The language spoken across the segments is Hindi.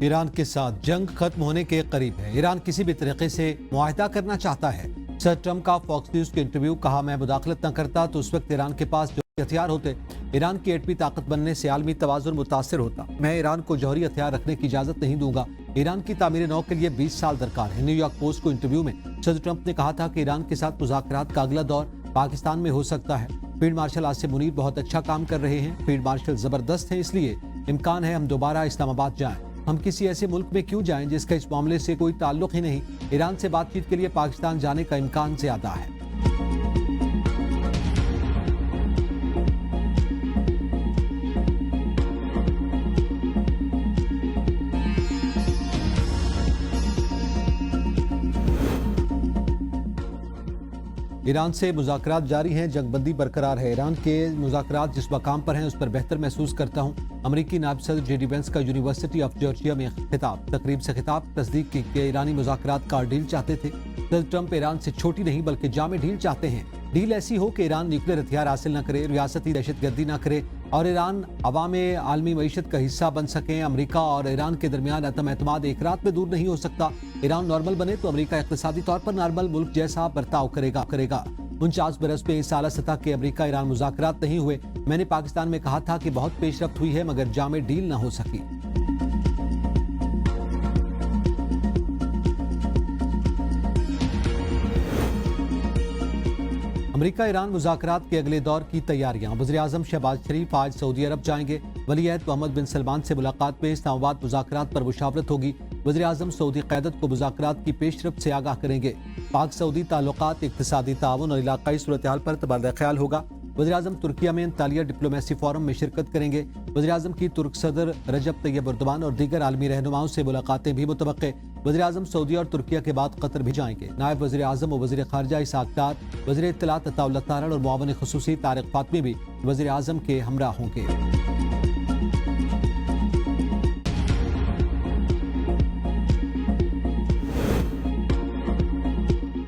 ईरान के साथ जंग खत्म होने के करीब है। ईरान किसी भी तरीके से मुआहदा करना चाहता है। सर ट्रंप का फॉक्स न्यूज के इंटरव्यू, कहा मैं मुदाखलत न करता तो उस वक्त ईरान के पास जौहरी हथियार होते। ईरान की एटमी ताकत बनने से आलमी तवाजुन मुतासिर होता। मैं ईरान को जौहरी हथियार रखने की इजाजत नहीं दूंगा। ईरान की तामीर नौ के लिए 20 साल दरकार है। न्यूयॉर्क पोस्ट को इंटरव्यू में सदर ट्रंप ने कहा था कि ईरान के साथ मुज़ाकरात का अगला दौर पाकिस्तान में हो सकता है। फील्ड मार्शल आसिम मुनीर बहुत अच्छा काम कर रहे हैं। फील्ड मार्शल जबरदस्त हैं, इसलिए इम्कान है हम दोबारा इस्लामाबाद जाएं। हम किसी ऐसे मुल्क में क्यों जाएं जिसका इस मामले से कोई ताल्लुक ही नहीं। ईरान से बातचीत के लिए पाकिस्तान जाने का इम्कान ज्यादा है। ईरान से मुज़ाकरात जारी हैं, जंगबंदी बरकरार है। ईरान के मुज़ाकरात जिस मकाम पर हैं उस पर बेहतर महसूस करता हूँ। अमरीकी नायब सदर जेडी वेंस का यूनिवर्सिटी ऑफ जॉर्जिया में खिताब, तकरीब से खिताब, तस्दीक की कि ईरानी मुज़ाकरात का डील चाहते थे। सदर ट्रंप ईरान से छोटी नहीं बल्कि जामे डील चाहते हैं। डील ऐसी हो कि ईरान न्यूक्लियर हथियार हासिल न करे, रियासती दहशतगर्दी न करे और ईरान अवामे आलमी मईशत का हिस्सा बन सकें। अमरीका और ईरान के दरमियान अतम एतमाद एक रात में दूर नहीं हो सकता। ईरान नॉर्मल बने तो अमरीका इक़्तिसादी तौर पर नॉर्मल मुल्क जैसा बर्ताव करेगा। 49 बरस में इस आला सतह के अमरीका ईरान मुज़ाकरात नहीं हुए। मैंने पाकिस्तान में कहा था कि बहुत पेशरफ्त हुई है मगर जामे डील न हो सकी। अमरीका ईरान मुज़ाकरात के अगले दौर की तैयारियां। वज़ीर-ए-आज़म शहबाज शरीफ आज सऊदी अरब जाएंगे। वली-अहद मोहम्मद बिन सलमान से मुलाकात में इस्लामाबाद मुज़ाकरात पर मुशावरत होगी। वज़ीर-ए-आज़म सऊदी क़यादत को मुज़ाकरात की पेशरफ्त से आगाह करेंगे। पाक सऊदी ताल्लुकात, इक़्तिसादी ताउन और इलाक़ाई सूरत हाल पर तबादला ख्याल होगा। वज़ीर-ए-आज़म तुर्किया में अंतालिया डिप्लोमेसी फोरम में शिरकत करेंगे। वज़ीर-ए-आज़म की तुर्क सदर रजब तैयब एर्दोगान और दीगर आलमी रहनुमाओं से मुलाकातें भी मुतवक्के। वज़ीर-ए-आज़म सऊदी और तुर्किया के बाद कतर भी जाएंगे। नायब वज़ीर-ए-आज़म और वज़ीर ख़ारजा इसाक डार, वज़ीर इत्तलात अताउल्लाह तारड़ और मुआविन ख़ुसूसी तारिक फ़ातमी भी वज़ीर-ए-आज़म के हमरा होंगे।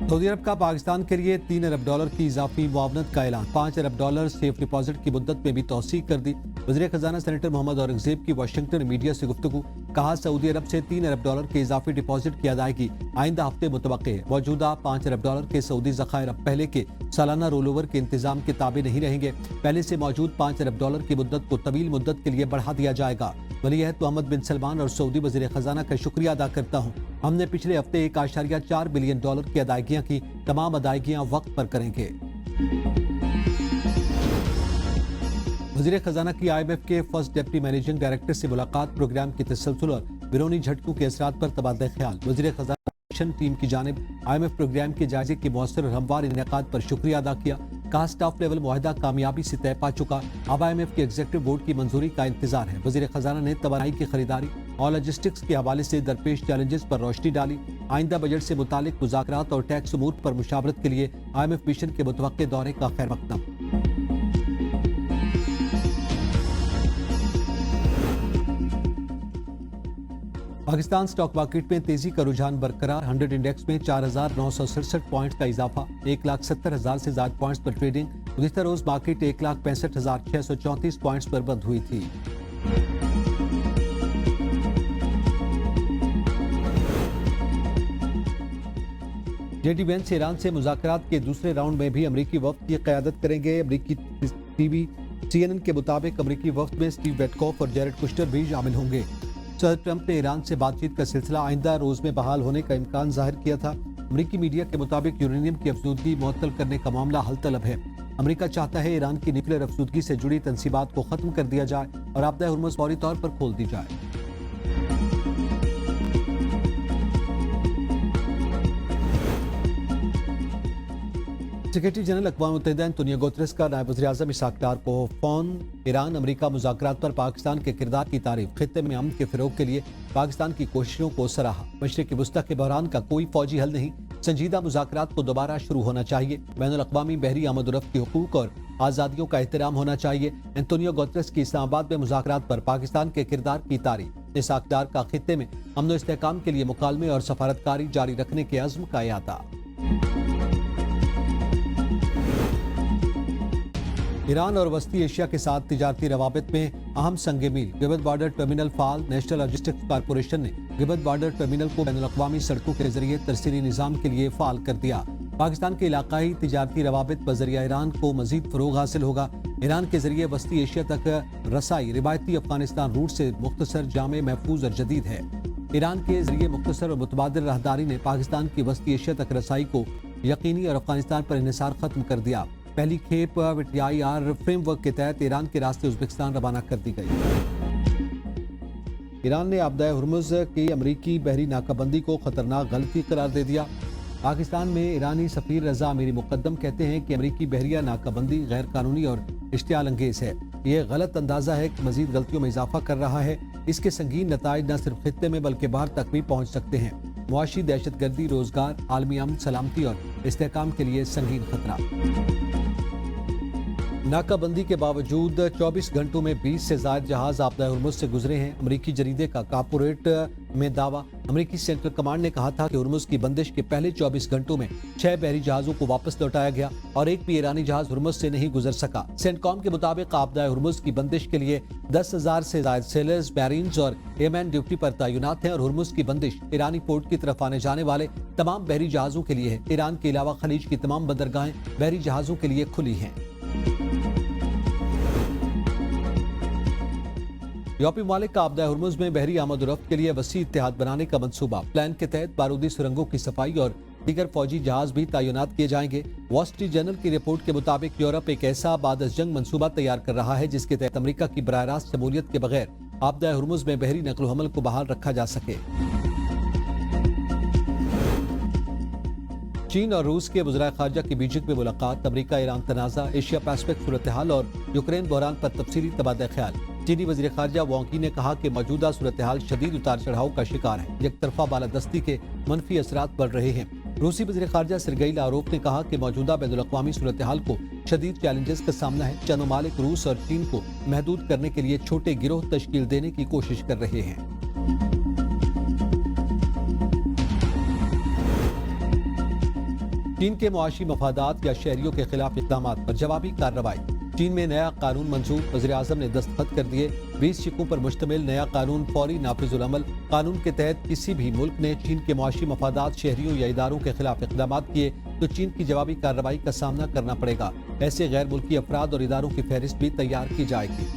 सऊदी अरब का पाकिस्तान के लिए $3 अरब की इजाफी मुआवनत का ऐलान। $5 अरब सेफ डिपॉजिट की मुद्दत में भी तौसीह कर दी। वज़ीर खजाना सेनेटर मोहम्मद औरंगज़ेब की वाशिंगटन मीडिया से गुफ्तगू, कहा सऊदी अरब से $3 अरब के इजाफी डिपॉजिट की अदायगी आइंदा हफ्ते मुतवक्के है। मौजूदा $5 अरब के सऊदी ज़खायर अब पहले के सालाना रोल ओवर के इंतजाम के ताबे नहीं रहेंगे। पहले से मौजूद $5 अरब की मुद्दत को तवील मुद्दत के लिए बढ़ा दिया जाएगा। वली-अहद मोहम्मद बिन सलमान और सऊदी वज़ीर खजाना का शुक्रिया अदा करता हूँ। हमने पिछले हफ्ते $1.4 बिलियन की अदायगियाँ की, तमाम अदायगियाँ वक्त पर करेंगे। वज़ीर खजाना की IMF के फर्स्ट डिप्टी मैनेजिंग डायरेक्टर से मुलाकात, प्रोग्राम की तसलसल और बिरूनी झटकों के असरात पर तबादला ख्याल। वज़ीर खजाना टीम की जानिब IMF प्रोग्राम के जायजे के मौसर और हमवार इनेकाद पर शुक्रिया अदा किया। कहा स्टाफ लेवल मुआहदा कामयाबी से तय पा चुका। अब IMF के एग्जीक्यूटिव बोर्ड की मंजूरी का इंतजार है। वज़ीर खजाना ने तवानाई की खरीदारी और लॉजिस्टिक्स के हवाले से दरपेश चैलेंजेस पर रोशनी डाली। आइंदा बजट से मुतालिक मुज़ाकरात और टैक्स उमूर पर मुशावरत के लिए IMF मिशन के मुतवक्के दौरे का खैर मकदम। पाकिस्तान स्टॉक मार्केट में तेजी का रुझान बरकरार। 100 इंडेक्स में 4,967 पॉइंट का इजाफा, 1,70,000 से ज्यादा पॉइंट्स पर ट्रेडिंग। गुज़िश्ता रोज मार्केट 1,65,634 पॉइंट्स पर बंद हुई थी। जेडी वेंस ईरान से मुज़ाकरात के दूसरे राउंड में भी अमरीकी वफ्द की क़यादत करेंगे। अमरीकी टीवी CNN के मुताबिक अमरीकी वफ्द में स्टीव वेटकॉफ और जेरेड कुश्नर भी शामिल होंगे। सदर ट्रंप ने ईरान से बातचीत का सिलसिला आइंदा रोज में बहाल होने का इम्कान जाहिर किया था। अमरीकी मीडिया के मुताबिक यूरेनियम की अफजूदगी मुअत्तल करने का मामला हल तलब है। अमरीका चाहता है ईरान की न्यूक्लियर अफजूदगी से जुड़ी तंसीबात को खत्म कर दिया जाए और आपदा हुर्मुज़ फौरी तौर पर खोल दी जाए। सेक्रेटरी जनरल अक़वाम मुत्तहिदा एंटोनियो गुतेरेस का नायब वज़ीर-ए-आज़म इसाक डार को फ़ोन। ईरान अमरीका मुज़ाकरात पर पाकिस्तान के किरदार की तारीफ, खित्ते में अमन के फ़रोग़ के लिए पाकिस्तान की कोशिशों को सराहा। मशरिक़ी वुस्ता के बहरान का कोई फ़ौजी हल नहीं, संजीदा मुज़ाकरात को दोबारा शुरू होना चाहिए। बैनुल अक़वामी बहरी आमद-ओ-रफ़्त के हुकूक़ और आज़ादियों का एहतराम होना चाहिए। एंटोनियो गुतेरेस की इस्लामाबाद में मुज़ाकरात पर पाकिस्तान के किरदार की तारीफ। इसाक डार का खित्ते में अमन व इस्तेहकाम के लिए मुकालमे और सफारतकारी जारी रखने के अज़्म का इयादा। ईरान और वस्ती एशिया के साथ तिजारती रवाबित में अहम संग मील। गिबत बॉर्डर टर्मिनल फाल। नेशनल लॉजिस्टिक्स कॉरपोरेशन ने गिबत बॉर्डर टर्मिनल को बैनुल-अक़वामी सड़कों के जरिए तरसीली निज़ाम के लिए फाल कर दिया। पाकिस्तान के इलाकाई तिजारती रवाबित बजरिया ईरान को मजीद फरोग हासिल होगा। ईरान के जरिए वस्ती एशिया तक रसाई रिवायती अफगानिस्तान रूट से मुख्तसर, जामे, महफूज और जदीद है। ईरान के जरिए मुख्तसर और मुतबादिल राहदारी ने पाकिस्तान की वस्ती एशिया तक रसाई को यकीनी और अफगानिस्तान पर इन्हिसार खत्म कर दिया। पहली खेप VTIR फ्रेमवर्क के तहत ईरान के रास्ते उज़्बेकिस्तान रवाना कर दी गई। ईरान ने आपदा हुर्मुज़ की अमरीकी बहरी नाकाबंदी को खतरनाक गलती करार दे दिया। पाकिस्तान में ईरानी सफीर रजा अमीरी मुकद्दम कहते हैं कि अमरीकी बहरिया नाकाबंदी गैर कानूनी और इश्तियाल अंगेज है। ये गलत अंदाजा है कि मजीद गलतियों में इजाफा कर रहा है। इसके संगीन नताइज न सिर्फ खित्ते में बल्कि बाहर तक भी पहुंच सकते हैं। मुआशी दहशतगर्दी, रोजगार, आलमी अमन, सलामती और इस्तेहकाम के लिए संगीन खतरा। नाकाबंदी के बावजूद 24 घंटों में 20 से ज्यादा जहाज आपदा हुर्मुज़ से गुजरे हैं। अमरीकी जरीदे का कॉर्पोरेट में दावा। अमरीकी सेंट्रल कमांड ने कहा था कि हुर्मुज़ की बंदिश के पहले 24 घंटों में 6 बहरी जहाजों को वापस लौटाया गया और एक भी ईरानी जहाज हुर्मुज़ से नहीं गुजर सका। सेंटकॉम के मुताबिक आपदा हुर्मुज़ की बंदिश के लिए 10,000 से ज्यादा सेलर्स, मैरीन्स और एयरमैन ड्यूटी पर तैनात हैं और हुर्मुज़ की बंदिश ईरानी पोर्ट की तरफ आने जाने वाले तमाम बहरी जहाजों के लिए है। ईरान के अलावा खलीज की तमाम बंदरगाहें बहरी जहाजों के लिए खुली हैं। यूरोपीय ममालिक का आपदा हुर्मुज़ में बहरी आमद-ओ-रफ्त के लिए वसी इत्तेहाद बनाने का मंसूबा। प्लान के तहत बारूदी सुरंगों की सफाई और दीगर फौजी जहाज भी तैनात किए जाएंगे। वॉल स्ट्रीट जर्नल की रिपोर्ट के मुताबिक यूरोप एक ऐसा बाद-अज़-जंग मंसूबा तैयार कर रहा है जिसके तहत अमरीका की बराह रास्त शमूलियत के बगैर आपदा हुर्मुज़ में बहरी नकल हमल को बहाल रखा जा सके। चीन और रूस के वज़राए ख़ारजा की बीजिंग में मुलाकात। अमरीका ईरान तनाज़ा, एशिया पैसिफिक सूरत हाल और यूक्रेन बहरान पर तफसीली तबादला ख्याल। चीनी वज़ीर ख़ारजा वांग यी ने कहा कि मौजूदा सूरत हाल शदीद उतार चढ़ाव का शिकार है। एक तरफा बालादस्ती के मनफी असरात बढ़ रहे हैं। रूसी वज़ीर ख़ारजा सरगेई लारोव ने कहा कि मौजूदा बैनुल-अक़वामी सूरत हाल को शदीद चैलेंजेस का सामना है। चंद ममालिक रूस और चीन को महदूद करने के लिए छोटे गिरोह तश्कील देने की कोशिश कर रहे हैं। चीन के मुआशी मफादात या शहरियों के खिलाफ इक़दामात पर जवाबी कार्रवाई। चीन में नया कानून मंजूर। वज़ीर-ए-आज़म ने दस्तखत कर दिए। 20 शिकों पर मुश्तमिल नया कानून फौरी नाफिजुल अमल। कानून के तहत किसी भी मुल्क ने चीन के मुआशी मफादात, शहरियों या इदारों के खिलाफ इक़दामात किए तो चीन की जवाबी कार्रवाई का सामना करना पड़ेगा। ऐसे गैर मुल्की अफराद और इदारों की फहरिस्त भी तैयार की जाएगी।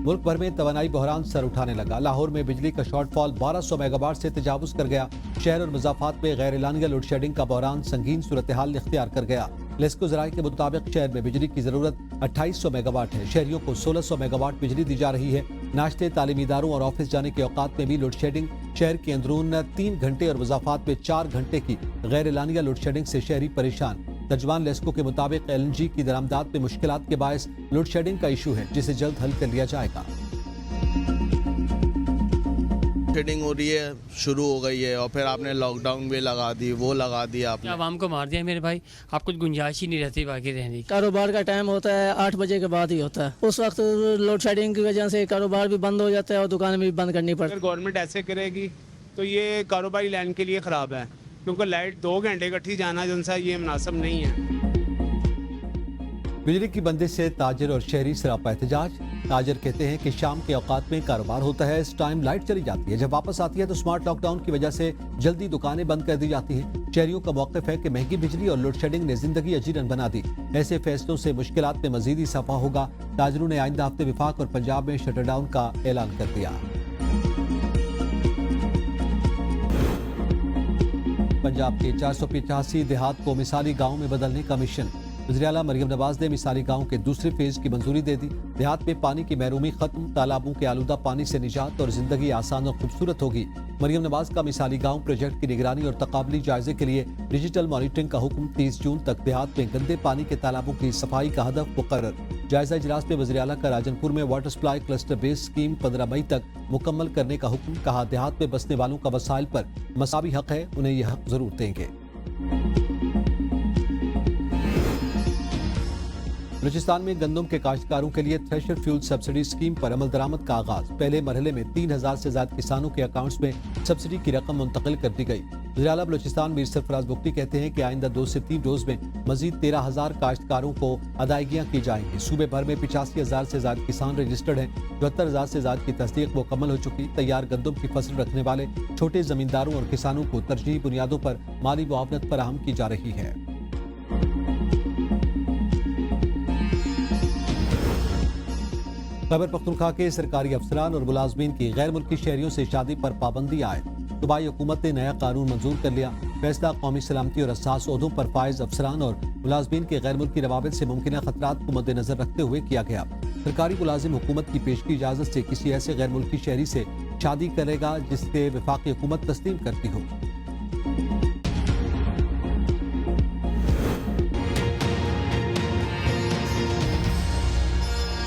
मुल्क भर में तवानाई बहरान सर उठाने लगा। लाहौर में बिजली का शॉर्टफॉल 1200 मेगावाट से तजावुज कर गया। शहर और मुज़ाफ़ात में गैर एलानिया लोड शेडिंग का बहरान संगीन सूरत हाल इख्तियार कर गया। लेस्को ज़राए के मुताबिक शहर में बिजली की जरूरत 2800 मेगावाट है। शहरियों को 1600 मेगावाट बिजली दी जा रही है। नाश्ते, तालीमी इदारों और ऑफिस जाने के औकात में भी लोड शेडिंग। शहर के अंदरून 3 घंटे और मुज़ाफ़ात में 4 घंटे की गैर एलानिया लोड शेडिंग से शहरी परेशान। तर्जमान लेस्को के मुताबिक LNG की दरामदात में मुश्किलात के बायस लोड शेडिंग का इशू है जिसे जल्द हल कर लिया जाएगा। शेडिंग हो रही है, शुरू हो गई है और फिर आपने लॉकडाउन भी लगा दी, वो लगा दिया आपने। आवाम को मार दिया मेरे भाई। आप कुछ गुंजाइश ही नहीं रहती बाकी रहने की। कारोबार का टाइम होता है 8 बजे के बाद ही होता है। उस वक्त लोड शेडिंग की वजह से कारोबार भी बंद हो जाता है और दुकानें भी बंद करनी पड़ती है। अगर गवर्नमेंट ऐसे करेगी तो ये कारोबारी लाइन के लिए ख़राब है, क्योंकि लाइट 2 घंटे इकट्ठी जाना जो सा ये मुनासिब नहीं है। बिजली की बंदिश से ताजिर और शहरी सरापा एहतजाज। ताजिर कहते हैं कि शाम के औकात में कारोबार होता है, इस टाइम लाइट चली जाती है, जब वापस आती है तो स्मार्ट लॉकडाउन की वजह से जल्दी दुकानें बंद कर दी जाती हैं। शहरियों का मौक़िफ़ है कि महंगी बिजली और लोड शेडिंग ने जिंदगी अजीरन बना दी। ऐसे फैसलों से मुश्किलात में मजीद इजाफा होगा। ताजिरों ने आइंदा हफ्ते विफाक और पंजाब में शटरडाउन का ऐलान कर दिया। पंजाब के 485 देहात को मिसाली गाँव में बदलने का मिशन। वज़ीर-ए-आला मरियम नवाज ने मिसाली गाँव के दूसरे फेज की मंजूरी दे दी। देहात में पानी की महरूमी खत्म, तालाबों के आलूदा पानी से निजात और जिंदगी आसान और खूबसूरत होगी। मरियम नवाज का मिसाली गाँव प्रोजेक्ट की निगरानी और तकाबली जायजे के लिए डिजिटल मॉनिटरिंग का हुक्म। 30 जून तक देहात में गंदे पानी के तालाबों की सफाई का हदफ मुकर्रर। जायजा इजलास में वज़ीर-ए-आला का राजनपुर में water supply cluster based scheme 15 मई तक मुकम्मल करने का हुक्म। कहा, देहात में बसने वालों का वसाइल पर मसावी हक है, उन्हें यह हक जरूर देंगे। बलूचिस्तान में गंदम के काश्तकारों के लिए थ्रेशर फ्यूल सब्सिडी स्कीम पर अमल दरामद का आगाज। पहले मरहले में 3000 से ज्यादा किसानों के अकाउंट्स में सब्सिडी की रकम मुंतकिल कर दी गई। वज़ीर-ए-आला बलूचिस्तान मीर सरफराज बुख्ती कहते हैं कि आइंदा 2 से 3 रोज में मजीद 13,000 काश्तकारों को अदायगियां की जाएंगी। सूबे भर में 85,000 से ज्यादा किसान रजिस्टर्ड हैं। 74,000 से ज्यादा की तस्दीक मुकम्मल हो चुकी। तैयार गंदम की फसल रखने वाले छोटे जमींदारों और किसानों को तरजीही बुनियादों पर माली मुआवनत फराहम की जा रही है। खैबर पख्तूनख्वा के सरकारी अफसरान और मुलाजमीन की गैर मुल्की शहरियों से शादी पर पाबंदी आए। सूबाई हुकूमत ने नया कानून मंजूर कर लिया। फैसला कौमी सलामती और हसास ओहदों पर फाइज अफसरान और मुलाजमीन के गैर मुल्की रवाबित से मुमकिन खतरात को मद्देनजर रखते हुए किया गया। सरकारी मुलाजिम हुकूमत की पेश की इजाजत से किसी ऐसे गैर मुल्की शहरी से शादी करेगा जिससे वफाकी हुकूमत तस्लीम करती हो।